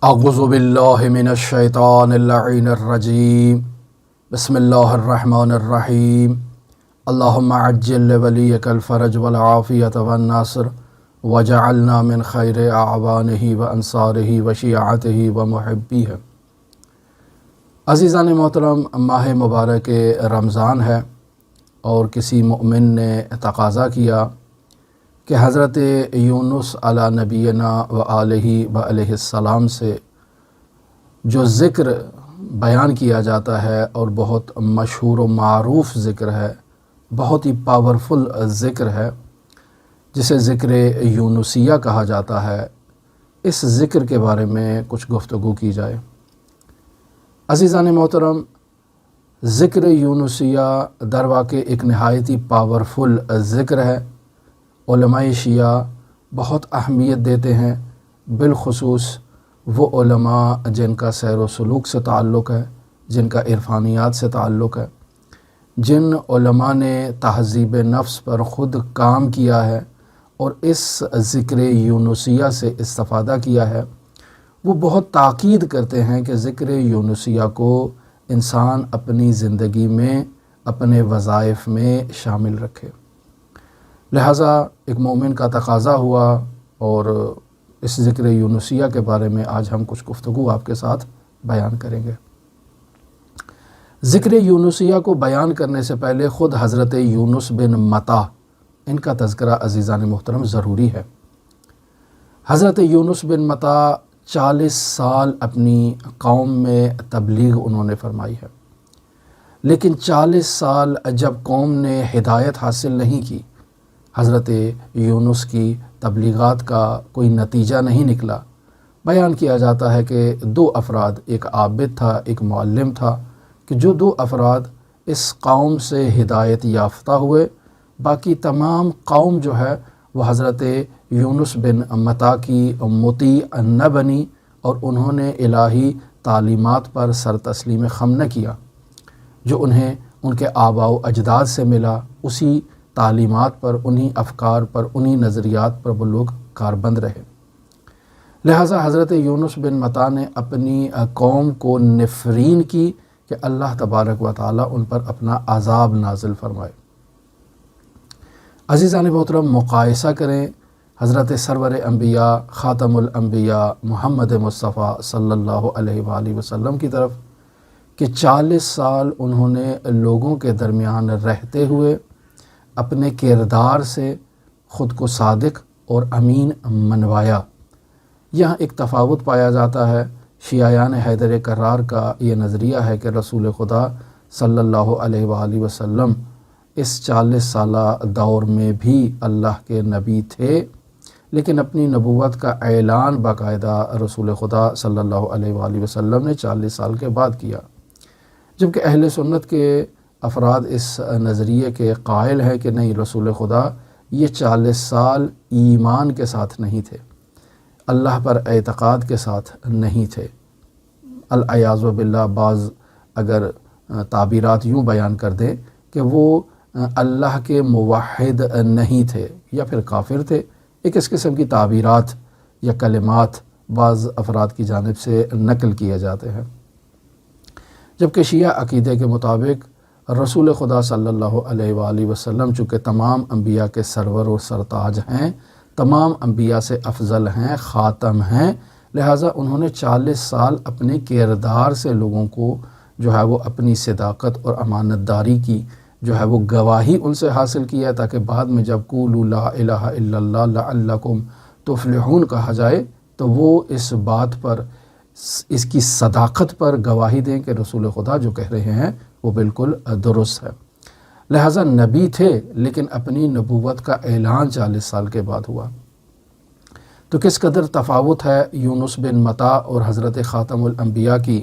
اعوذ باللہ من الشیطان اللعین الرجیم بسم اللہ الرحمن الرحیم اللہم عجل لولیک الفرج والعافیت والناصر وجعلنا من خیر اعوانہ وانصارہ وشیعتہ ومحبیہ۔ عزیزان محترم، ماہ مبارک رمضان ہے اور کسی مؤمن نے تقاضا کیا کہ حضرت یونس علی نبینا و آلہ و علیہ السلام سے جو ذکر بیان کیا جاتا ہے اور بہت مشہور و معروف ذکر ہے، بہت ہی پاورفل ذکر ہے، جسے ذکر یونسیہ کہا جاتا ہے، اس ذکر کے بارے میں کچھ گفتگو کی جائے۔ عزیزان محترم، ذکر یونسیہ در واقع ایک نہایت ہی پاورفل ذکر ہے۔ علماء شیعہ بہت اہمیت دیتے ہیں، بالخصوص وہ علماء جن کا سیر و سلوک سے تعلق ہے، جن کا عرفانیات سے تعلق ہے، جن علماء نے تہذیب نفس پر خود کام کیا ہے اور اس ذکر یونسیہ سے استفادہ کیا ہے، وہ بہت تاکید کرتے ہیں کہ ذکر یونسیہ کو انسان اپنی زندگی میں، اپنے وظائف میں شامل رکھے۔ لہٰذا ایک مومن کا تقاضا ہوا اور اس ذکر یونسیہ کے بارے میں آج ہم کچھ گفتگو آپ کے ساتھ بیان کریں گے۔ ذکر یونسیہ کو بیان کرنے سے پہلے خود حضرت یونس بن متی ان کا تذکرہ عزیزان محترم ضروری ہے۔ حضرت یونس بن متی 40 سال اپنی قوم میں تبلیغ انہوں نے فرمائی ہے، لیکن 40 سال جب قوم نے ہدایت حاصل نہیں کی، حضرت یونس کی تبلیغات کا کوئی نتیجہ نہیں نکلا۔ بیان کیا جاتا ہے کہ 2 افراد، ایک عابد تھا، ایک معلم تھا، کہ جو 2 افراد اس قوم سے ہدایت یافتہ ہوئے، باقی تمام قوم جو ہے وہ حضرت یونس بن متی کی مطیع نہ بنی اور انہوں نے الہی تعلیمات پر سر تسلیم خم نہ کیا، جو انہیں ان کے آباء و اجداد سے ملا، اسی تعلیمات پر، انہی افکار پر، انہی نظریات پر وہ لوگ کاربند رہے۔ لہٰذا حضرت یونس بن متی نے اپنی قوم کو نفرین کی کہ اللہ تبارک و تعالیٰ ان پر اپنا عذاب نازل فرمائے۔ عزیزان محترم، مقایسہ کریں حضرت سرور انبیاء، خاتم الانبیاء محمد مصطفیٰ صلی اللہ علیہ وآلہ وسلم کی طرف کہ 40 سال انہوں نے لوگوں کے درمیان رہتے ہوئے اپنے کردار سے خود کو صادق اور امین منوایا۔ یہاں ایک تفاوت پایا جاتا ہے۔ شیعیان حیدر کرار کا یہ نظریہ ہے کہ رسول خدا صلی اللہ علیہ وآلہ وسلم اس 40 سالہ دور میں بھی اللہ کے نبی تھے، لیکن اپنی نبوت کا اعلان باقاعدہ رسول خدا صلی اللہ علیہ وآلہ وسلم نے 40 سال کے بعد کیا، جبکہ اہل سنت کے افراد اس نظریے کے قائل ہیں کہ نہیں، رسول خدا یہ 40 سال ایمان کے ساتھ نہیں تھے، اللہ پر اعتقاد کے ساتھ نہیں تھے۔ العیاذ باللہ بعض اگر تعبیرات یوں بیان کر دیں کہ وہ اللہ کے موحد نہیں تھے یا پھر کافر تھے، ایک اس قسم کی تعبیرات یا کلمات بعض افراد کی جانب سے نقل کیے جاتے ہیں، جبکہ شیعہ عقیدے کے مطابق رسول خدا صلی اللہ علیہ وآلہ وسلم چونکہ تمام انبیاء کے سرور و سرتاج ہیں، تمام انبیاء سے افضل ہیں، خاتم ہیں، لہٰذا انہوں نے 40 سال اپنے کردار سے لوگوں کو جو ہے وہ اپنی صداقت اور امانت داری کی جو ہے وہ گواہی ان سے حاصل کیا، تاکہ بعد میں جب قولوا لا الہ الا اللہ لعلکم تفلحون کہا جائے تو وہ اس بات پر، اس کی صداقت پر گواہی دیں کہ رسول خدا جو کہہ رہے ہیں وہ بالکل درست ہے۔ لہٰذا نبی تھے، لیکن اپنی نبوت کا اعلان 40 سال کے بعد ہوا۔ تو کس قدر تفاوت ہے یونس بن متی اور حضرت خاتم الانبیاء کی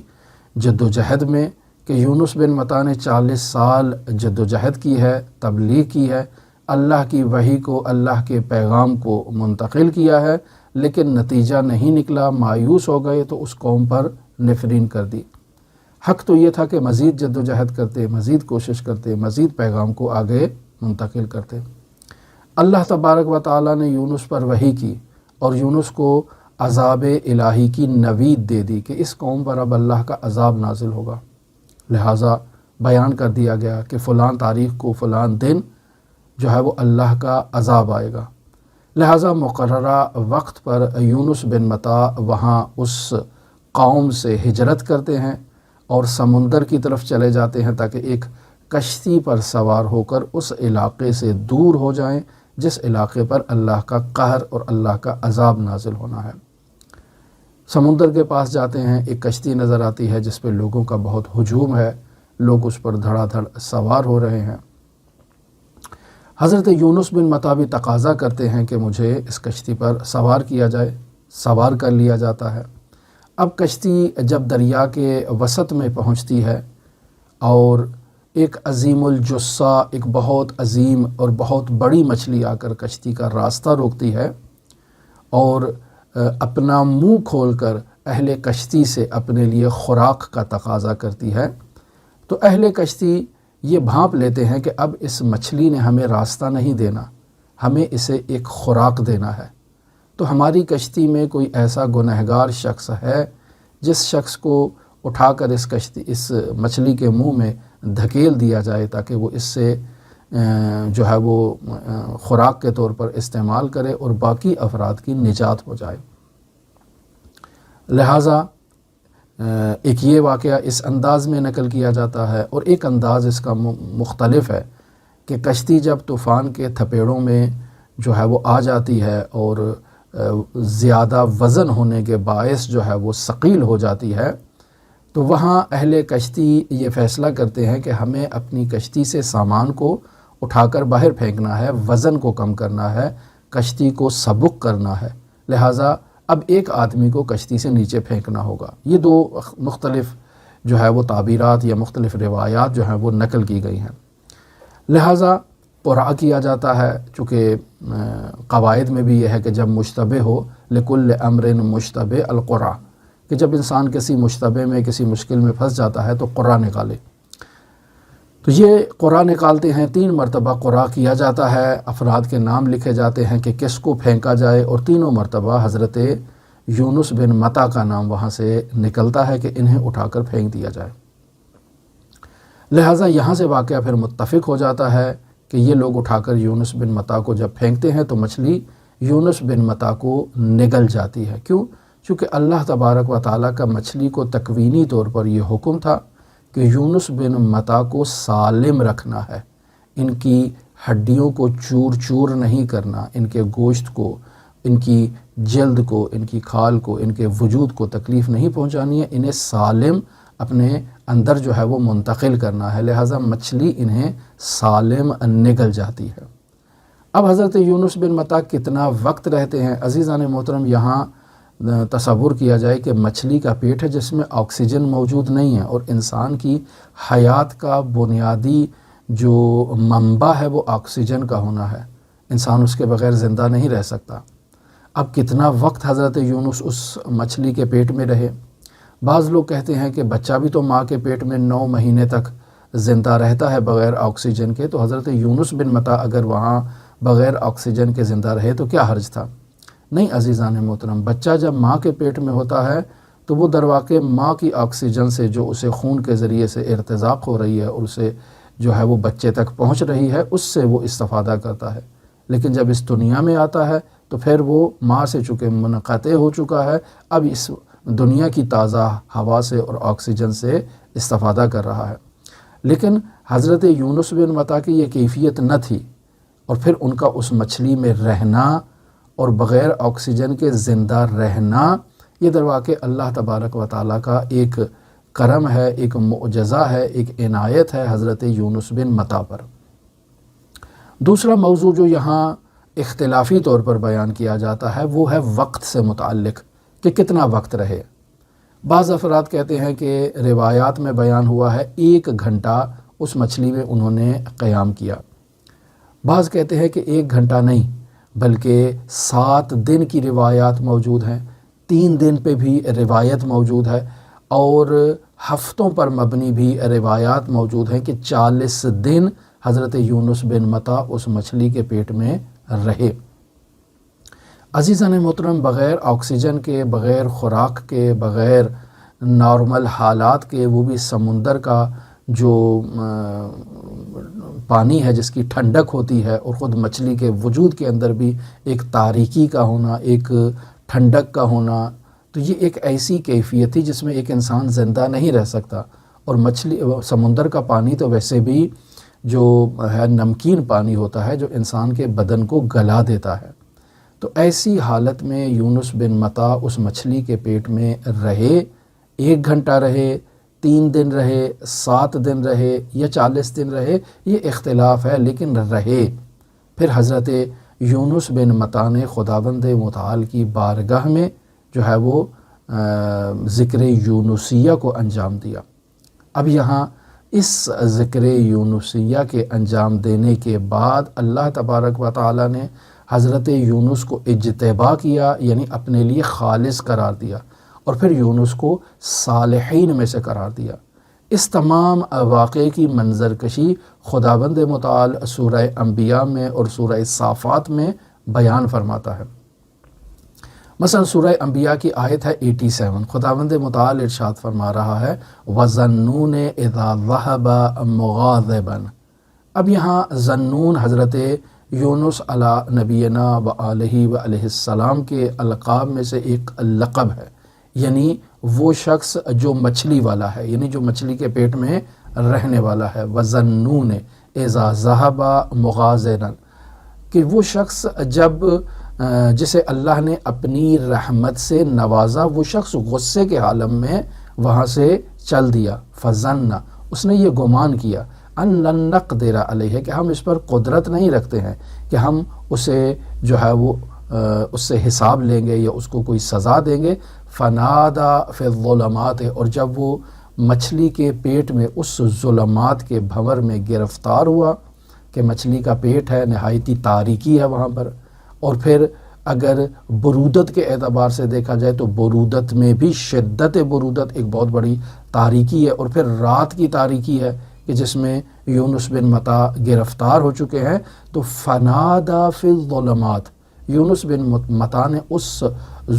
جد و جہد میں کہ یونس بن متی نے 40 سال جد و جہد کی ہے، تبلیغ کی ہے، اللہ کی وحی کو، اللہ کے پیغام کو منتقل کیا ہے، لیکن نتیجہ نہیں نکلا، مایوس ہو گئے تو اس قوم پر نفرین کر دی۔ حق تو یہ تھا کہ مزید جد و جہد کرتے، مزید کوشش کرتے، مزید پیغام کو آگے منتقل کرتے۔ اللہ تبارک و تعالیٰ نے یونس پر وحی کی اور یونس کو عذاب الہی کی نوید دے دی کہ اس قوم پر اب اللہ کا عذاب نازل ہوگا، لہٰذا بیان کر دیا گیا کہ فلاں تاریخ کو فلاں دن جو ہے وہ اللہ کا عذاب آئے گا۔ لہٰذا مقررہ وقت پر یونس بن متی وہاں اس قوم سے ہجرت کرتے ہیں اور سمندر کی طرف چلے جاتے ہیں تاکہ ایک کشتی پر سوار ہو کر اس علاقے سے دور ہو جائیں جس علاقے پر اللہ کا قہر اور اللہ کا عذاب نازل ہونا ہے۔ سمندر کے پاس جاتے ہیں، ایک کشتی نظر آتی ہے جس پہ لوگوں کا بہت ہجوم ہے، لوگ اس پر دھڑا دھڑ سوار ہو رہے ہیں۔ حضرت یونس بن متی بھی تقاضا کرتے ہیں کہ مجھے اس کشتی پر سوار کیا جائے، سوار کر لیا جاتا ہے۔ اب کشتی جب دریا کے وسط میں پہنچتی ہے اور ایک عظیم الجثہ، ایک بہت عظیم اور بہت بڑی مچھلی آ کر کشتی کا راستہ روکتی ہے اور اپنا منہ کھول کر اہل کشتی سے اپنے لیے خوراک کا تقاضا کرتی ہے، تو اہل کشتی یہ بھانپ لیتے ہیں کہ اب اس مچھلی نے ہمیں راستہ نہیں دینا، ہمیں اسے ایک خوراک دینا ہے۔ تو ہماری کشتی میں کوئی ایسا گنہگار شخص ہے جس شخص کو اٹھا کر اس مچھلی کے منہ میں دھکیل دیا جائے تاکہ وہ اس سے جو ہے وہ خوراک کے طور پر استعمال کرے اور باقی افراد کی نجات ہو جائے۔ لہٰذا ایک یہ واقعہ اس انداز میں نقل کیا جاتا ہے، اور ایک انداز اس کا مختلف ہے کہ کشتی جب طوفان کے تھپیڑوں میں جو ہے وہ آ جاتی ہے اور زیادہ وزن ہونے کے باعث جو ہے وہ ثقیل ہو جاتی ہے، تو وہاں اہل کشتی یہ فیصلہ کرتے ہیں کہ ہمیں اپنی کشتی سے سامان کو اٹھا کر باہر پھینکنا ہے، وزن کو کم کرنا ہے، کشتی کو سبک کرنا ہے، لہٰذا اب ایک آدمی کو کشتی سے نیچے پھینکنا ہوگا۔ یہ دو مختلف جو ہے وہ تعبیرات یا مختلف روایات جو ہیں وہ نقل کی گئی ہیں۔ لہٰذا قرعہ کیا جاتا ہے، چونکہ قواعد میں بھی یہ ہے کہ جب مشتبہ ہو لکل امر مشتبہ القرعہ، کہ جب انسان کسی مشتبہ میں کسی مشکل میں پھنس جاتا ہے تو قرعہ نکالے۔ تو یہ قرعہ نکالتے ہیں، 3 مرتبہ قرعہ کیا جاتا ہے، افراد کے نام لکھے جاتے ہیں کہ کس کو پھینکا جائے، اور تینوں مرتبہ حضرت یونس بن متی کا نام وہاں سے نکلتا ہے کہ انہیں اٹھا کر پھینک دیا جائے۔ لہٰذا یہاں سے واقعہ پھر متفق ہو جاتا ہے کہ یہ لوگ اٹھا کر یونس بن متی کو جب پھینکتے ہیں تو مچھلی یونس بن متی کو نگل جاتی ہے۔ کیوں؟ چونکہ اللہ تبارک و تعالیٰ کا مچھلی کو تکوینی طور پر یہ حکم تھا کہ یونس بن متی کو سالم رکھنا ہے، ان کی ہڈیوں کو چور چور نہیں کرنا، ان کے گوشت کو، ان کی جلد کو، ان کی کھال کو، ان کے وجود کو تکلیف نہیں پہنچانی ہے، انہیں سالم اپنے اندر جو ہے وہ منتقل کرنا ہے، لہٰذا مچھلی انہیں سالم نگل جاتی ہے۔ اب حضرت یونس بن متی کتنا وقت رہتے ہیں؟ عزیزان محترم، یہاں تصور کیا جائے کہ مچھلی کا پیٹ ہے جس میں آکسیجن موجود نہیں ہے، اور انسان کی حیات کا بنیادی جو منبع ہے وہ آکسیجن کا ہونا ہے، انسان اس کے بغیر زندہ نہیں رہ سکتا۔ اب کتنا وقت حضرت یونس اس مچھلی کے پیٹ میں رہے؟ بعض لوگ کہتے ہیں کہ بچہ بھی تو ماں کے پیٹ میں 9 مہینے تک زندہ رہتا ہے بغیر آکسیجن کے، تو حضرت یونس بن متی اگر وہاں بغیر آکسیجن کے زندہ رہے تو کیا حرج تھا؟ نہیں عزیزان محترم، بچہ جب ماں کے پیٹ میں ہوتا ہے تو وہ درواقع ماں کی آکسیجن سے جو اسے خون کے ذریعے سے ارتزاق ہو رہی ہے اور اسے جو ہے وہ بچے تک پہنچ رہی ہے، اس سے وہ استفادہ کرتا ہے، لیکن جب اس دنیا میں آتا ہے تو پھر وہ ماں سے چونکہ منقطع ہو چکا ہے، اب اس دنیا کی تازہ ہوا سے اور آکسیجن سے استفادہ کر رہا ہے۔ لیکن حضرت یونس بن متی کی یہ کیفیت نہ تھی، اور پھر ان کا اس مچھلی میں رہنا اور بغیر آکسیجن کے زندہ رہنا، یہ درواقع اللہ تبارک و تعالیٰ کا ایک کرم ہے، ایک معجزہ ہے، ایک عنایت ہے حضرت یونس بن متی پر۔ دوسرا موضوع جو یہاں اختلافی طور پر بیان کیا جاتا ہے وہ ہے وقت سے متعلق، کہ کتنا وقت رہے۔ بعض افراد کہتے ہیں کہ روایات میں بیان ہوا ہے 1 گھنٹہ اس مچھلی میں انہوں نے قیام کیا، بعض کہتے ہیں کہ 1 گھنٹہ نہیں بلکہ 7 دن کی روایات موجود ہیں، 3 دن پہ بھی روایت موجود ہے، اور ہفتوں پر مبنی بھی روایات موجود ہیں کہ 40 دن حضرت یونس بن متی اس مچھلی کے پیٹ میں رہے۔ عزیزان محترم، بغیر آکسیجن کے، بغیر خوراک کے، بغیر نارمل حالات کے، وہ بھی سمندر کا جو پانی ہے جس کی ٹھنڈک ہوتی ہے، اور خود مچھلی کے وجود کے اندر بھی ایک تاریکی کا ہونا، ایک ٹھنڈک کا ہونا، تو یہ ایک ایسی کیفیت تھی جس میں ایک انسان زندہ نہیں رہ سکتا۔ اور مچھلی سمندر کا پانی تو ویسے بھی جو ہے نمکین پانی ہوتا ہے جو انسان کے بدن کو گلا دیتا ہے۔ تو ایسی حالت میں یونس بن متی اس مچھلی کے پیٹ میں رہے، 1 گھنٹہ رہے، 3 دن رہے، 7 دن رہے یا 40 دن رہے، یہ اختلاف ہے، لیکن رہے۔ پھر حضرت یونس بن متی نے خداوند متعال کی بارگاہ میں جو ہے وہ ذکر یونسیہ کو انجام دیا۔ اب یہاں اس ذکر یونسیہ کے انجام دینے کے بعد اللہ تبارک و تعالی نے حضرت یونس کو اجتبا کیا، یعنی اپنے لیے خالص قرار دیا، اور پھر یونس کو صالحین میں سے قرار دیا۔ اس تمام واقعے کی منظر کشی خداوند متعال سورہ انبیاء میں اور سورہ صافات میں بیان فرماتا ہے۔ مثلا سورہ انبیاء کی آیت ہے 87، خداوند متعال ارشاد فرما رہا ہے وَظَنُّونِ اِذَا ذَهَبَ مُغَاضِبًا۔ اب یہاں ذنون حضرت یونس علی نبینا و آلہ و علیہ السلام کے القاب میں سے ایک لقب ہے، یعنی وہ شخص جو مچھلی والا ہے، یعنی جو مچھلی کے پیٹ میں رہنے والا ہے۔ وَظَنُّونِ اِذَا ذَهَبَ مُغَاضِبًا، کہ وہ شخص جب جسے اللہ نے اپنی رحمت سے نوازا، وہ شخص غصے کے عالم میں وہاں سے چل دیا۔ فظن، اس نے یہ گمان کیا، ان لن نقدر علیہ، کہ ہم اس پر قدرت نہیں رکھتے ہیں کہ ہم اسے جو ہے وہ اس سے حساب لیں گے یا اس کو کوئی سزا دیں گے۔ فنادا فی الظلمات، اور جب وہ مچھلی کے پیٹ میں اس ظلمات کے بھنور میں گرفتار ہوا کہ مچھلی کا پیٹ ہے، نہایتی تاریکی ہے وہاں پر، اور پھر اگر برودت کے اعتبار سے دیکھا جائے تو برودت میں بھی شدت برودت ایک بہت بڑی تاریکی ہے، اور پھر رات کی تاریکی ہے کہ جس میں یونس بن متی گرفتار ہو چکے ہیں۔ تو فنادا فی الظلمات، یونس بن متی نے اس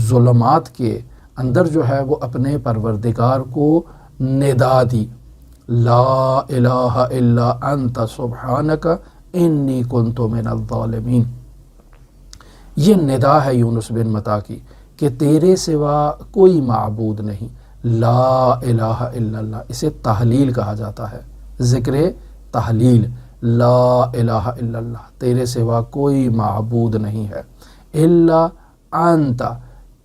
ظلمات کے اندر جو ہے وہ اپنے پروردگار کو ندا دی، لا الہ الا انت سبحانک انی کنت من الظالمین۔ یہ ندا ہے یونس بن متی کی کہ تیرے سوا کوئی معبود نہیں، لا الہ الا اللہ، اسے تحلیل کہا جاتا ہے، ذکر تحلیل، لا الہ الا اللہ، تیرے سوا کوئی معبود نہیں ہے، الا انت،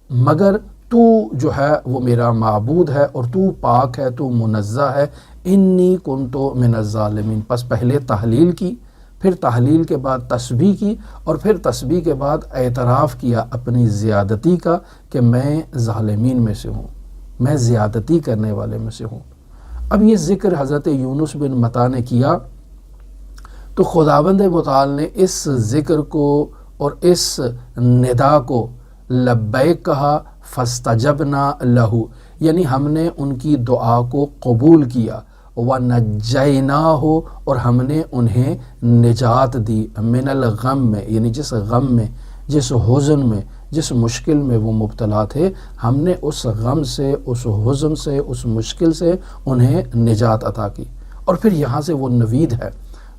مگر تو جو ہے وہ میرا معبود ہے اور تو پاک ہے، تو منزہ ہے، انی کنت من الظالمین۔ پس پہلے تحلیل کی، پھر تحلیل کے بعد تسبیح کی، اور پھر تسبیح کے بعد اعتراف کیا اپنی زیادتی کا کہ میں ظالمین میں سے ہوں، میں زیادتی کرنے والے میں سے ہوں۔ اب یہ ذکر حضرت یونس بن متی نے کیا تو خداوند متعال نے اس ذکر کو اور اس ندا کو لبیک کہا، فاستجبنا لہ، یعنی ہم نے ان کی دعا کو قبول کیا، وَنَجَّيْنَاهُ، اور ہم نے انہیں نجات دی، من الغم میں، یعنی جس غم میں، جس حزن میں، جس مشکل میں وہ مبتلا تھے، ہم نے اس غم سے، اس حزن سے، اس مشکل سے انہیں نجات عطا کی۔ اور پھر یہاں سے وہ نوید ہے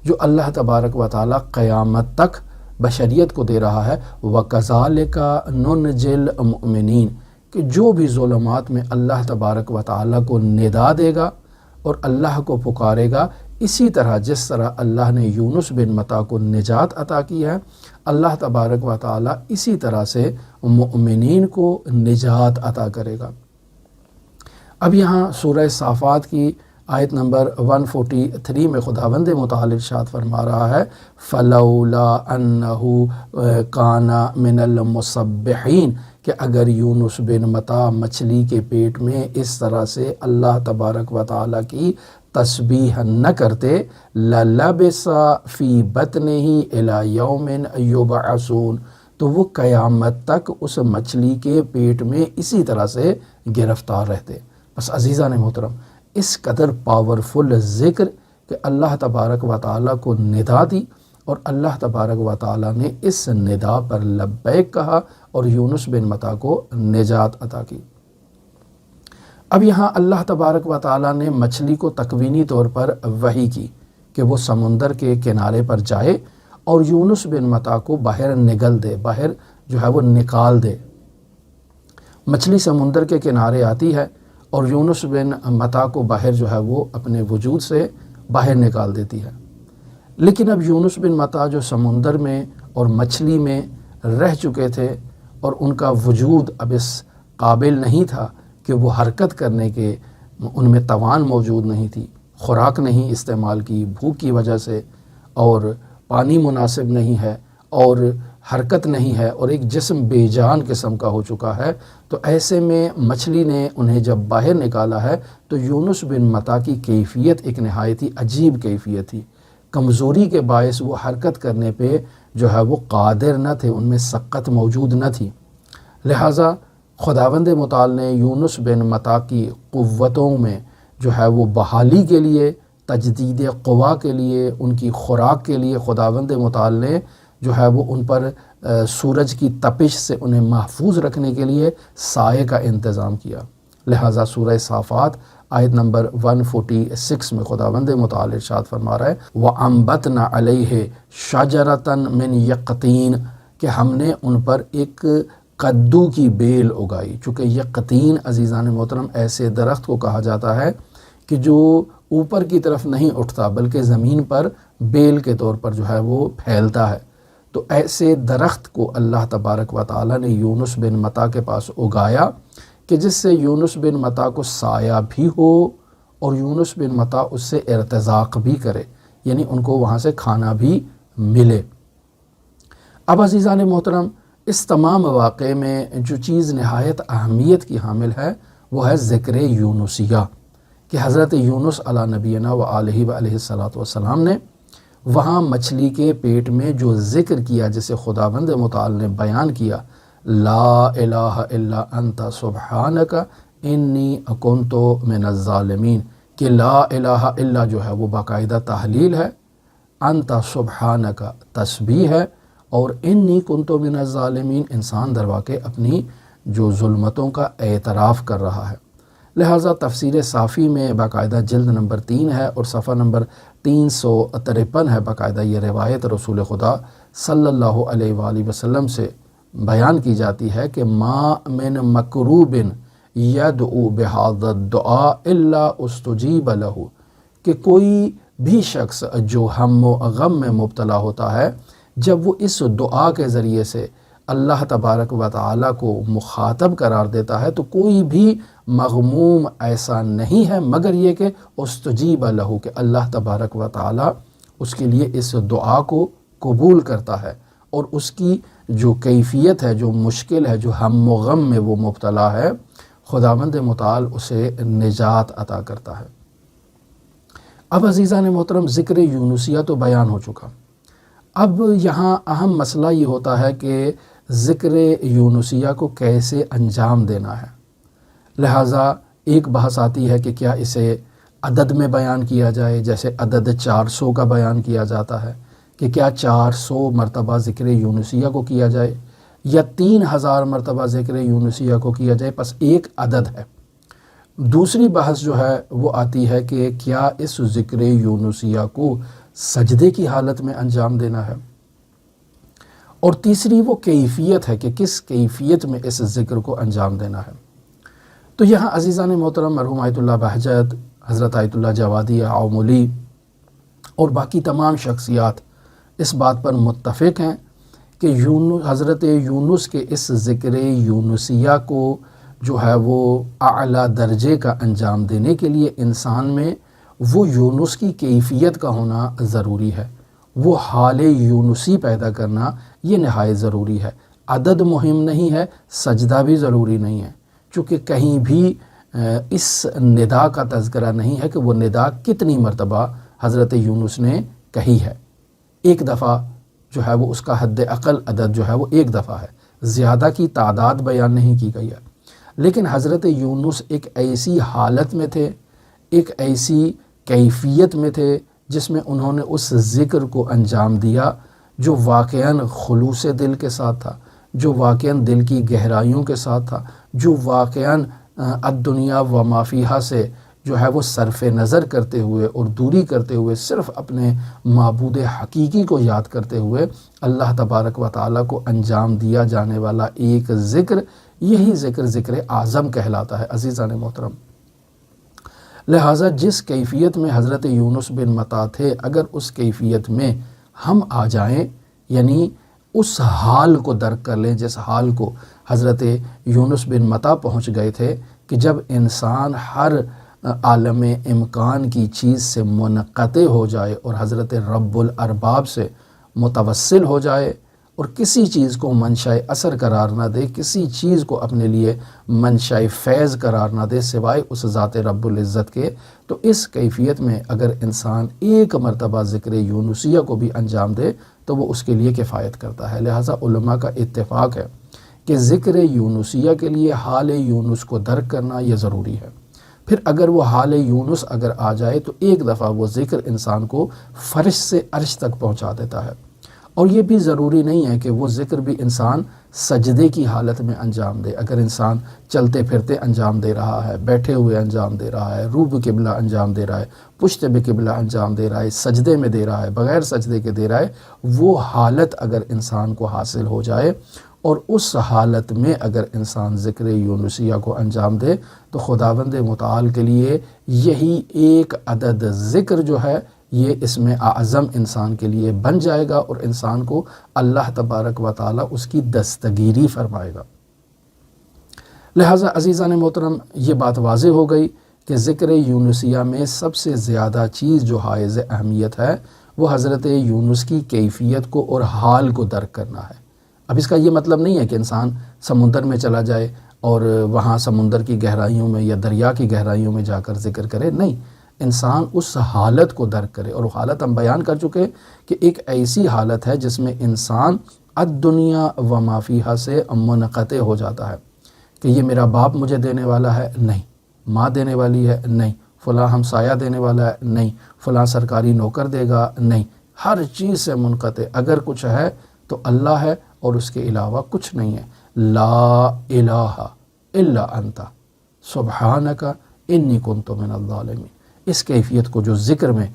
جو اللہ تبارک و تعالی قیامت تک بشریت کو دے رہا ہے، وَكَذَلِكَ نُنْجِي الْمُؤْمِنِينَ، کہ جو بھی ظلمات میں اللہ تبارک و تعالی کو ندا دے گا اور اللہ کو پکارے گا، اسی طرح جس طرح اللہ نے یونس بن متی کو نجات عطا کی ہے، اللہ تبارک و تعالی اسی طرح سے مؤمنین کو نجات عطا کرے گا۔ اب یہاں سورہ صافات کی آیت نمبر 143 میں خداوند متعال ارشاد فرما رہا ہے فلولا انہ کان من المسبحین، کہ اگر یونس بن متی مچھلی کے پیٹ میں اس طرح سے اللہ تبارک و تعالی کی تسبیح نہ کرتے، للبث فی بطنہ الی یوم یبعثون، تو وہ قیامت تک اس مچھلی کے پیٹ میں اسی طرح سے گرفتار رہتے۔ بس عزیزان محترم، اس قدر پاورفل ذکر کہ اللہ تبارک و تعالیٰ کو ندا دی، اور اللہ تبارک و تعالیٰ نے اس ندا پر لبیک کہا اور یونس بن متی کو نجات عطا کی۔ اب یہاں اللہ تبارک و تعالیٰ نے مچھلی کو تکوینی طور پر وحی کی کہ وہ سمندر کے کنارے پر جائے اور یونس بن متی کو باہر نگل دے، باہر جو ہے وہ نکال دے۔ مچھلی سمندر کے کنارے آتی ہے اور یونس بن متی کو باہر جو ہے وہ اپنے وجود سے باہر نکال دیتی ہے۔ لیکن اب یونس بن متی جو سمندر میں اور مچھلی میں رہ چکے تھے اور ان کا وجود اب اس قابل نہیں تھا کہ وہ حرکت کرنے کے، ان میں توان موجود نہیں تھی، خوراک نہیں استعمال کی بھوک کی وجہ سے، اور پانی مناسب نہیں ہے اور حرکت نہیں ہے اور ایک جسم بے جان قسم کا ہو چکا ہے، تو ایسے میں مچھلی نے انہیں جب باہر نکالا ہے تو یونس بن متی کی کیفیت ایک نہایت ہی عجیب کیفیت تھی۔ کمزوری کے باعث وہ حرکت کرنے پہ جو ہے وہ قادر نہ تھے، ان میں سقت موجود نہ تھی۔ لہٰذا خداوند متعال نے یونس بن متی کی قوتوں میں جو ہے وہ بحالی کے لیے، تجدید قوا کے لیے، ان کی خوراک کے لیے خداوند متعال نے جو ہے وہ ان پر سورج کی تپش سے انہیں محفوظ رکھنے کے لیے سائے کا انتظام کیا۔ لہٰذا سورہ صافات آیت نمبر 146 میں خداوند متعال ارشاد فرما رہا ہے وَأَنبَتْنَا عَلَيْهِ شَجَرَةً مِّن یقطین، کہ ہم نے ان پر ایک کدو کی بیل اگائی۔ چونکہ یقطین عزیزان محترم ایسے درخت کو کہا جاتا ہے کہ جو اوپر کی طرف نہیں اٹھتا بلکہ زمین پر بیل کے طور پر جو ہے وہ پھیلتا ہے۔ تو ایسے درخت کو اللہ تبارک و تعالیٰ نے یونس بن متی کے پاس اگایا کہ جس سے یونس بن متی کو سایہ بھی ہو اور یونس بن متی اس سے ارتزاق بھی کرے، یعنی ان کو وہاں سے کھانا بھی ملے۔ اب عزیزان محترم اس تمام واقعے میں جو چیز نہایت اہمیت کی حامل ہے وہ ہے ذکر یونسیہ، کہ حضرت یونس علی نبینا و علیہ السلام نے وہاں مچھلی کے پیٹ میں جو ذکر کیا، جسے خداوند متعال نے بیان کیا، لا الہ الا انت سبحانک انی کنت من الظالمین، کہ لا الہ الا جو ہے وہ باقاعدہ تحلیل ہے، انت سبحانک تسبیح ہے، اور انی کنت من الظالمین انسان در واقع اپنی جو ظلمتوں کا اعتراف کر رہا ہے۔ لہٰذا تفسیر صافی میں باقاعدہ جلد نمبر 3 ہے اور صفحہ نمبر 353 ہے، باقاعدہ یہ روایت رسول خدا صلی اللہ علیہ وآلہ وسلم سے بیان کی جاتی ہے کہ ما من مکروب یدعو بہذا الدعاء الا استجیب لہ، کہ کوئی بھی شخص جو ہم و غم میں مبتلا ہوتا ہے جب وہ اس دعا کے ذریعے سے اللہ تبارک و تعالیٰ کو مخاطب قرار دیتا ہے تو کوئی بھی مغموم ایسا نہیں ہے مگر یہ کہ استجیب لہ، کہ اللہ تبارک و تعالیٰ اس کے لیے اس دعا کو قبول کرتا ہے اور اس کی جو کیفیت ہے، جو مشکل ہے، جو ہم و غم میں وہ مبتلا ہے، خداوند متعال اسے نجات عطا کرتا ہے۔ اب عزیزان محترم ذکر یونسیہ تو بیان ہو چکا، اب یہاں اہم مسئلہ یہ ہوتا ہے کہ ذکر یونسیہ کو کیسے انجام دینا ہے۔ لہٰذا ایک بحث آتی ہے کہ کیا اسے عدد میں بیان کیا جائے، جیسے عدد 400 کا بیان کیا جاتا ہے کہ کیا 400 مرتبہ ذکر یونسیہ کو کیا جائے یا 3000 مرتبہ ذکر یونسیہ کو کیا جائے، بس ایک عدد ہے۔ دوسری بحث جو ہے وہ آتی ہے کہ کیا اس ذکر یونسیہ کو سجدے کی حالت میں انجام دینا ہے، اور تیسری وہ کیفیت ہے کہ کس کیفیت میں اس ذکر کو انجام دینا ہے۔ تو یہاں عزیزان محترم مرحوم آیت اللہ بہجت، حضرت آیت اللہ جوادی عوملی اور باقی تمام شخصیات اس بات پر متفق ہیں کہ حضرت یونس کے اس ذکر یونسیہ کو جو ہے وہ اعلیٰ درجے کا انجام دینے کے لیے انسان میں وہ یونس کی کیفیت کا ہونا ضروری ہے، وہ حال یونسی پیدا کرنا یہ نہایت ضروری ہے۔ عدد مہم نہیں ہے، سجدہ بھی ضروری نہیں ہے، چونکہ کہیں بھی اس ندا کا تذکرہ نہیں ہے کہ وہ ندا کتنی مرتبہ حضرت یونس نے کہی ہے۔ ایک دفعہ جو ہے وہ اس کا حد اقل عدد جو ہے وہ ایک دفعہ ہے، زیادہ کی تعداد بیان نہیں کی گئی ہے۔ لیکن حضرت یونس ایک ایسی حالت میں تھے، ایک ایسی کیفیت میں تھے جس میں انہوں نے اس ذکر کو انجام دیا جو واقعاً خلوص دل کے ساتھ تھا، جو واقعاً دل کی گہرائیوں کے ساتھ تھا، جو واقعاً الدنیا و ما فیہا سے جو ہے وہ صرف نظر کرتے ہوئے اور دوری کرتے ہوئے صرف اپنے معبود حقیقی کو یاد کرتے ہوئے اللہ تبارک و تعالیٰ کو انجام دیا جانے والا ایک ذکر، یہی ذکر اعظم کہلاتا ہے عزیزان محترم۔ لہٰذا جس کیفیت میں حضرت یونس بن متی تھے، اگر اس کیفیت میں ہم آ جائیں، یعنی اس حال کو درک کر لیں جس حال کو حضرت یونس بن متی پہنچ گئے تھے، کہ جب انسان ہر عالم امکان کی چیز سے منقطع ہو جائے اور حضرت رب الارباب سے متوسل ہو جائے اور کسی چیز کو منشأ اثر قرار نہ دے، کسی چیز کو اپنے لیے منشأ فیض قرار نہ دے سوائے اس ذات رب العزت کے، تو اس کیفیت میں اگر انسان ایک مرتبہ ذکر یونسیہ کو بھی انجام دے تو وہ اس کے لیے کفایت کرتا ہے۔ لہٰذا علماء کا اتفاق ہے کہ ذکر یونسیہ کے لیے حال یونس کو درک کرنا یہ ضروری ہے۔ پھر اگر وہ حال یونس اگر آ جائے تو ایک دفعہ وہ ذکر انسان کو فرش سے عرش تک پہنچا دیتا ہے۔ اور یہ بھی ضروری نہیں ہے کہ وہ ذکر بھی انسان سجدے کی حالت میں انجام دے۔ اگر انسان چلتے پھرتے انجام دے رہا ہے، بیٹھے ہوئے انجام دے رہا ہے، روح قبلہ انجام دے رہا ہے، پشت بے قبلہ انجام دے رہا ہے، سجدے میں دے رہا ہے، بغیر سجدے کے دے رہا ہے، وہ حالت اگر انسان کو حاصل ہو جائے اور اس حالت میں اگر انسان ذکر یونسیہ کو انجام دے تو خداوند متعال کے لیے یہی ایک عدد ذکر جو ہے یہ اسم اعظم انسان کے لیے بن جائے گا اور انسان کو اللہ تبارک و تعالی اس کی دستگیری فرمائے گا۔ لہٰذا عزیزان محترم یہ بات واضح ہو گئی کہ ذکر یونسیہ میں سب سے زیادہ چیز جو حائز اہمیت ہے وہ حضرت یونس کی کیفیت کو اور حال کو درک کرنا ہے۔ اب اس کا یہ مطلب نہیں ہے کہ انسان سمندر میں چلا جائے اور وہاں سمندر کی گہرائیوں میں یا دریا کی گہرائیوں میں جا کر ذکر کرے، نہیں، انسان اس حالت کو درک کرے۔ اور وہ حالت ہم بیان کر چکے کہ ایک ایسی حالت ہے جس میں انسان الدنیا و ما فیہا سے منقطع ہو جاتا ہے کہ یہ میرا باپ مجھے دینے والا ہے، نہیں، ماں دینے والی ہے، نہیں، فلاں ہمسایہ دینے والا ہے، نہیں، فلاں سرکاری نوکر دے گا، نہیں، ہر چیز سے منقطع۔ اگر کچھ ہے تو اللہ ہے اور اس کے علاوہ کچھ نہیں ہے۔ لا الہ الا انت سبحانک انی کنت من الظالمین۔ اس کیفیت کو جو ذکر میں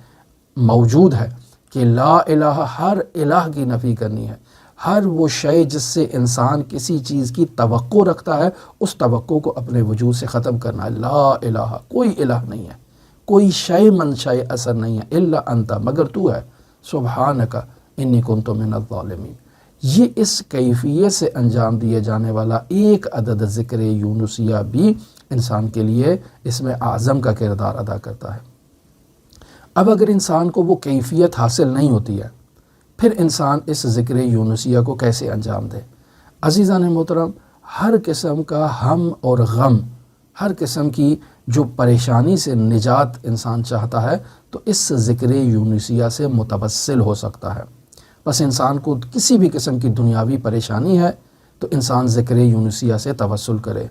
موجود ہے کہ لا الہ، ہر الہ کی نفی کرنی ہے، ہر وہ شے جس سے انسان کسی چیز کی توقع رکھتا ہے اس توقع کو اپنے وجود سے ختم کرنا ہے۔ لا الہ، کوئی الہ نہیں ہے، کوئی شے منشأ اثر نہیں ہے، الا انت، مگر تو ہے، سبحانک انی کنت من الظالمین۔ یہ اس کیفیت سے انجام دیے جانے والا ایک عدد ذکر یونسیہ بھی انسان کے لیے اس میں اعظم کا کردار ادا کرتا ہے۔ اب اگر انسان کو وہ کیفیت حاصل نہیں ہوتی ہے پھر انسان اس ذکر یونسیہ کو کیسے انجام دے؟ عزیزان محترم، ہر قسم کا ہم اور غم، ہر قسم کی جو پریشانی سے نجات انسان چاہتا ہے تو اس ذکر یونسیہ سے متوسل ہو سکتا ہے۔ بس انسان کو کسی بھی قسم کی دنیاوی پریشانی ہے تو انسان ذکر یونسیہ سے توسل کرے۔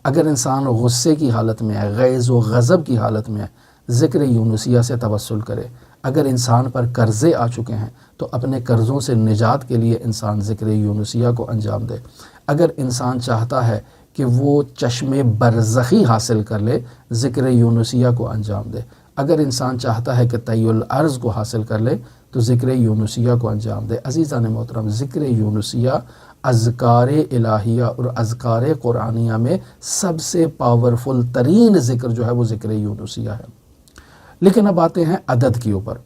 اگر انسان غصے کی حالت میں ہے، غیظ و غضب کی حالت میں ہے، ذکر یونسیہ سے توسل کرے۔ اگر انسان پر قرضے آ چکے ہیں تو اپنے قرضوں سے نجات کے لیے انسان ذکر یونسیہ کو انجام دے۔ اگر انسان چاہتا ہے کہ وہ چشم برزخی حاصل کر لے، ذکر یونسیہ کو انجام دے۔ اگر انسان چاہتا ہے کہ طی الارض کو حاصل کر لے تو ذکر یونسیہ کو انجام دے۔ عزیزان محترم، ذکر یونسیہ اذکار الہیہ اور اذکار قرآنیہ میں سب سے پاورفل ترین ذکر جو ہے وہ ذکر یونسیہ ہے۔ لیکن اب آتے ہیں عدد کے اوپر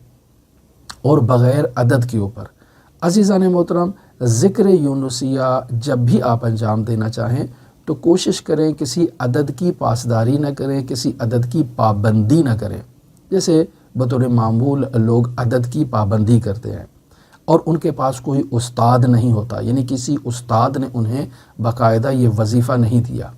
اور بغیر عدد کے اوپر۔ عزیزان محترم، ذکر یونسیہ جب بھی آپ انجام دینا چاہیں تو کوشش کریں کسی عدد کی پاسداری نہ کریں، کسی عدد کی پابندی نہ کریں۔ جیسے بطور معمول لوگ عدد کی پابندی کرتے ہیں اور ان کے پاس کوئی استاد نہیں ہوتا، یعنی کسی استاد نے انہیں باقاعدہ یہ وظیفہ نہیں دیا۔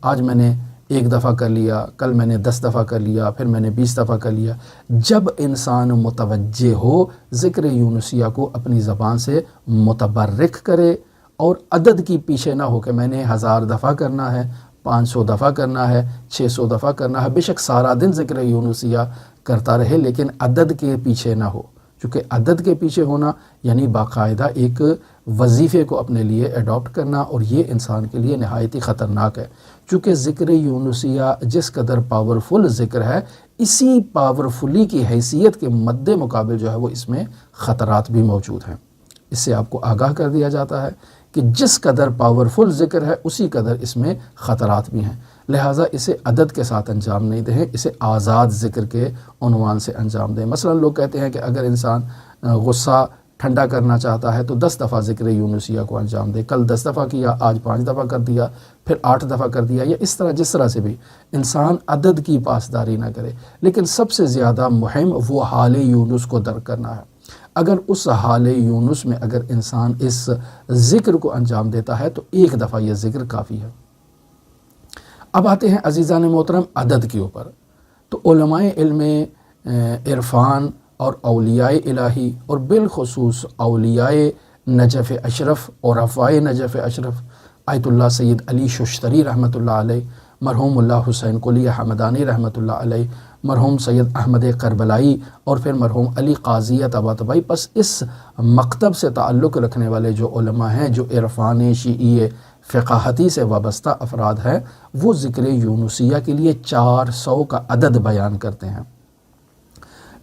آج میں نے 1 دفعہ کر لیا، کل میں نے 10 دفعہ کر لیا، پھر میں نے 20 دفعہ کر لیا۔ جب انسان متوجہ ہو ذکر یونسیہ کو اپنی زبان سے متبرک کرے اور عدد کی پیچھے نہ ہو کہ میں نے 1000 دفعہ کرنا ہے، 500 دفعہ کرنا ہے، 600 دفعہ کرنا ہے۔ بے شک سارا دن ذکر یونسیہ کرتا رہے لیکن عدد کے پیچھے نہ ہو، چونکہ عدد کے پیچھے ہونا یعنی باقاعدہ ایک وظیفے کو اپنے لیے ایڈاپٹ کرنا، اور یہ انسان کے لیے نہایت ہی خطرناک ہے، چونکہ ذکر یونسیہ جس قدر پاورفل ذکر ہے، اسی پاورفلی کی حیثیت کے مد مقابل جو ہے وہ اس میں خطرات بھی موجود ہیں۔ اس سے آپ کو آگاہ کر دیا جاتا ہے کہ جس قدر پاورفل ذکر ہے اسی قدر اس میں خطرات بھی ہیں، لہٰذا اسے عدد کے ساتھ انجام نہیں دیں، اسے آزاد ذکر کے عنوان سے انجام دیں۔ مثلا لوگ کہتے ہیں کہ اگر انسان غصہ ٹھنڈا کرنا چاہتا ہے تو 10 دفعہ ذکر یونسیہ کو انجام دے، کل 10 دفعہ کیا، آج 5 دفعہ کر دیا، پھر 8 دفعہ کر دیا، یا اس طرح جس طرح سے بھی انسان عدد کی پاسداری نہ کرے، لیکن سب سے زیادہ مہم وہ حال یونس کو درک کرنا ہے۔ اگر اس حال یونس میں اگر انسان اس ذکر کو انجام دیتا ہے تو ایک دفعہ یہ ذکر کافی ہے۔ اب آتے ہیں عزیزان محترم عدد کے اوپر، تو علماء علم عرفان اور اولیاء الہی اور بالخصوص اولیاء نجف اشرف اور عفائے نجف اشرف آیت اللہ سید علی ششتری رحمۃ اللہ علیہ، مرحوم اللہ حسین قلی حمدانی رحمۃ اللہ علیہ، مرحوم سید احمد کربلائی اور پھر مرحوم علی قاضی طباطبائی، پس اس مکتب سے تعلق رکھنے والے جو علماء ہیں، جو عرفانی شیعی فقاہتی سے وابستہ افراد ہیں، وہ ذکر یونسیہ کے لیے 400 کا عدد بیان کرتے ہیں۔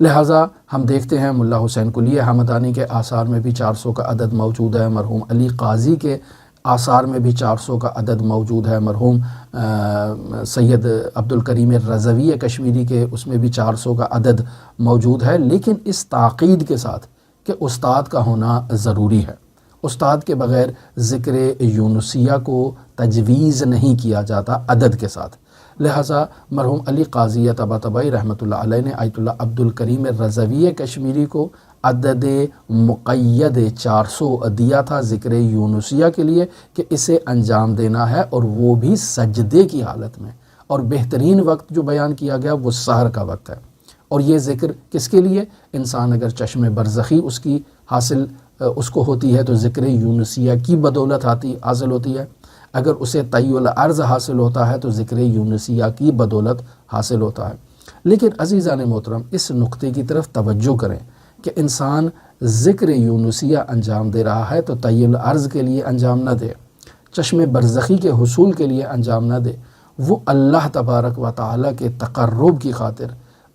لہٰذا ہم دیکھتے ہیں ملا حسین قلی حمدانی کے آثار میں بھی 400 کا عدد موجود ہے، مرحوم علی قاضی کے آثار میں بھی 400 کا عدد موجود ہے، مرحوم سید عبدالکریم رضوی کشمیری کے اس میں بھی 400 کا عدد موجود ہے، لیکن اس تاکید کے ساتھ کہ استاد کا ہونا ضروری ہے۔ استاد کے بغیر ذکر یونسیہ کو تجویز نہیں کیا جاتا عدد کے ساتھ، لہٰذا مرحوم علی قاضی طباطبائی رحمۃ اللہ علیہ نے آیت اللہ عبدالکریم رضوی کشمیری کو عدد مقید 400 دیا تھا ذکر یونسیہ کے لیے کہ اسے انجام دینا ہے، اور وہ بھی سجدے کی حالت میں، اور بہترین وقت جو بیان کیا گیا وہ سحر کا وقت ہے۔ اور یہ ذکر کس کے لیے؟ انسان اگر چشم برزخی اس کی حاصل اس کو ہوتی ہے تو ذکر یونسیہ کی بدولت حاصل ہوتی ہے، اگر اسے طی الارض حاصل ہوتا ہے تو ذکر یونسیہ کی بدولت حاصل ہوتا ہے۔ لیکن عزیزان محترم اس نقطے کی طرف توجہ کریں کہ انسان ذکر یونسیہ انجام دے رہا ہے تو طی الارض کے لیے انجام نہ دے، چشم برزخی کے حصول کے لیے انجام نہ دے، وہ اللہ تبارک و تعالیٰ کے تقرب کی خاطر،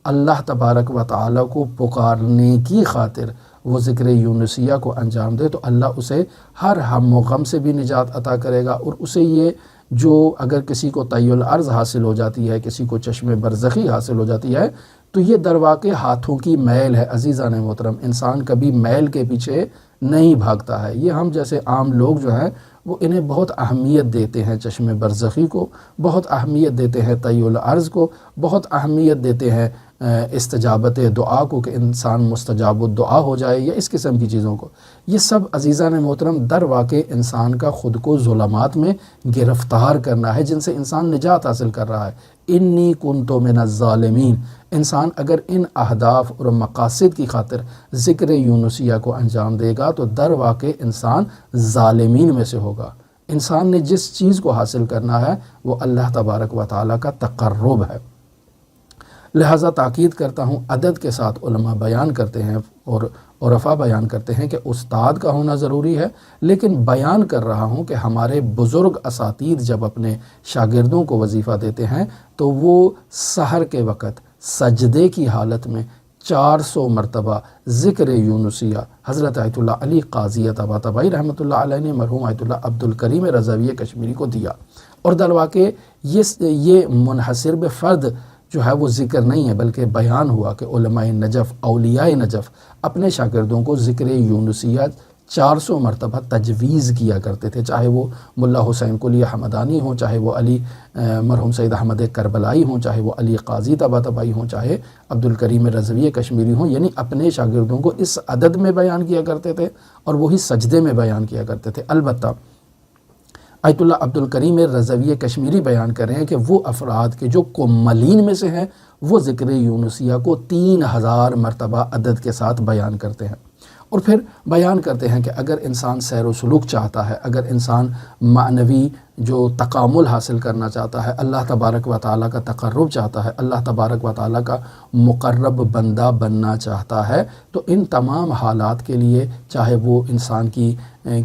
اللہ تبارک و تعالیٰ کو پکارنے کی خاطر وہ ذکر یونسیہ کو انجام دے، تو اللہ اسے ہر ہم و غم سے بھی نجات عطا کرے گا، اور اسے یہ جو اگر کسی کو طی الارض حاصل ہو جاتی ہے، کسی کو چشم برزخی حاصل ہو جاتی ہے، تو یہ درواقع ہاتھوں کی میل ہے۔ عزیزان محترم انسان کبھی میل کے پیچھے نہیں بھاگتا ہے، یہ ہم جیسے عام لوگ جو ہیں وہ انہیں بہت اہمیت دیتے ہیں، چشم برزخی کو بہت اہمیت دیتے ہیں، طی الارض کو بہت اہمیت دیتے ہیں، استجابت دعا کو کہ انسان مستجاب الدعا ہو جائے، یا اس قسم کی چیزوں کو۔ یہ سب عزیزان محترم در واقع انسان کا خود کو ظلمات میں گرفتار کرنا ہے، جن سے انسان نجات حاصل کر رہا ہے۔ انی کنت من الظالمین، انسان اگر ان اہداف اور مقاصد کی خاطر ذکر یونسیہ کو انجام دے گا تو در واقع انسان ظالمین میں سے ہوگا۔ انسان نے جس چیز کو حاصل کرنا ہے وہ اللہ تبارک و تعالیٰ کا تقرب ہے۔ لہٰذا تاکید کرتا ہوں عدد کے ساتھ علماء بیان کرتے ہیں اور عرفا بیان کرتے ہیں کہ استاد کا ہونا ضروری ہے، لیکن بیان کر رہا ہوں کہ ہمارے بزرگ اساتید جب اپنے شاگردوں کو وظیفہ دیتے ہیں تو وہ سحر کے وقت سجدے کی حالت میں 400 مرتبہ ذکر یونسیہ حضرت آیت اللہ علی قاضی طباطبائی رحمۃ اللہ علیہ نے مرحوم آیت اللہ عبدالکریم رضوی کشمیری کو دیا، اور در واقع یہ منحصر بفرد جو ہے وہ ذکر نہیں ہے، بلکہ بیان ہوا کہ علماء نجف اولیاء نجف اپنے شاگردوں کو ذکر یونسیہ 400 مرتبہ تجویز کیا کرتے تھے، چاہے وہ ملا حسین قلی حمدانی ہوں، چاہے وہ علی مرحوم سید احمد کربلائی ہوں، چاہے وہ علی قاضی طباطبائی ہوں، چاہے عبدالکریم رضوی کشمیری ہوں، یعنی اپنے شاگردوں کو اس عدد میں بیان کیا کرتے تھے اور وہی سجدے میں بیان کیا کرتے تھے۔ البتہ آیت اللہ عبدالکریم رضوی کشمیری بیان کر رہے ہیں کہ وہ افراد کے جو کملین میں سے ہیں وہ ذکر یونسیہ کو 3000 مرتبہ عدد کے ساتھ بیان کرتے ہیں، اور پھر بیان کرتے ہیں کہ اگر انسان سیر و سلوک چاہتا ہے، اگر انسان معنوی جو تکامل حاصل کرنا چاہتا ہے، اللہ تبارک و تعالیٰ کا تقرب چاہتا ہے، اللہ تبارک و تعالیٰ کا مقرب بندہ بننا چاہتا ہے، تو ان تمام حالات کے لیے، چاہے وہ انسان کی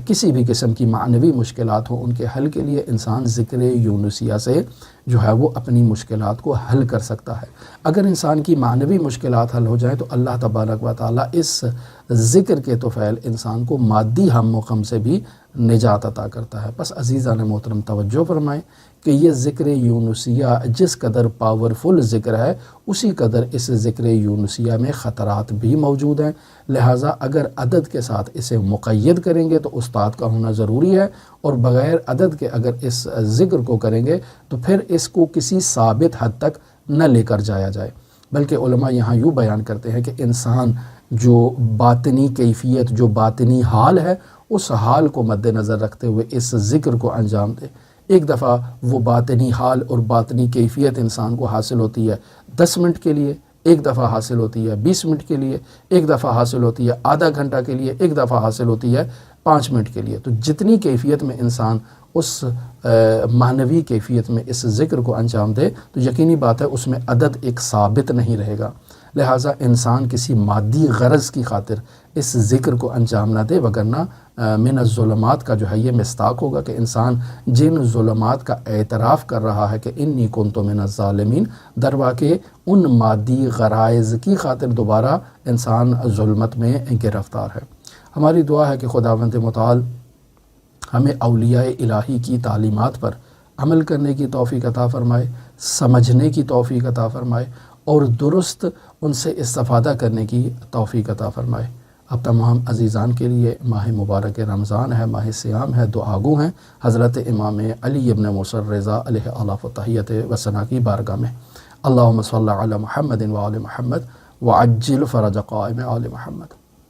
کسی بھی قسم کی معنوی مشکلات ہوں، ان کے حل کے لیے انسان ذکر یونسیہ سے جو ہے وہ اپنی مشکلات کو حل کر سکتا ہے۔ اگر انسان کی معنوی مشکلات حل ہو جائیں تو اللہ تبارک و تعالیٰ اس ذکر کے طفیل انسان کو مادی ہم و غم سے بھی نجات عطا کرتا ہے۔ بس عزیزان محترم توجہ فرمائیں کہ یہ ذکر یونسیہ جس قدر پاورفل ذکر ہے، اسی قدر اس ذکر یونسیہ میں خطرات بھی موجود ہیں، لہٰذا اگر عدد کے ساتھ اسے مقید کریں گے تو استاد کا ہونا ضروری ہے، اور بغیر عدد کے اگر اس ذکر کو کریں گے تو پھر اس کو کسی ثابت حد تک نہ لے کر جایا جائے، بلکہ علماء یہاں یوں بیان کرتے ہیں کہ انسان جو باطنی کیفیت، جو باطنی حال ہے، اس حال کو مد نظر رکھتے ہوئے اس ذکر کو انجام دے۔ ایک دفعہ وہ باطنی حال اور باطنی کیفیت انسان کو حاصل ہوتی ہے 10 منٹ کے لیے، ایک دفعہ حاصل ہوتی ہے 20 منٹ کے لیے، ایک دفعہ حاصل ہوتی ہے آدھا گھنٹہ کے لیے، ایک دفعہ حاصل ہوتی ہے 5 منٹ کے لیے۔ تو جتنی کیفیت میں انسان اس معنوی کیفیت میں اس ذکر کو انجام دے تو یقینی بات ہے اس میں عدد ایک ثابت نہیں رہے گا، لہٰذا انسان کسی مادی غرض کی خاطر اس ذکر کو انجام نہ دے، وگرنہ من الظلمات کا جو ہے یہ مصداق ہوگا کہ انسان جن ظلمات کا اعتراف کر رہا ہے کہ انی کنت من الظالمین، درواقع ان مادی غرائض کی خاطر دوبارہ انسان ظلمت میں گرفتار ہے۔ ہماری دعا ہے کہ خداوند متعال ہمیں اولیاء الہی کی تعلیمات پر عمل کرنے کی توفیق عطا فرمائے، سمجھنے کی توفیق عطا فرمائے، اور درست ان سے استفادہ کرنے کی توفیق عطا فرمائے۔ اب تمام عزیزان کے لیے ماہ مبارک رمضان ہے، ماہ صیام ہے، دعا گو ہیں حضرت امام علی ابن موسیٰ الرضا علیہ آلاف و تحیت و ثنا کی بارگاہ میں۔ اللہم صلی علی محمد و آل محمد وعجل فرج قائم آل محمد۔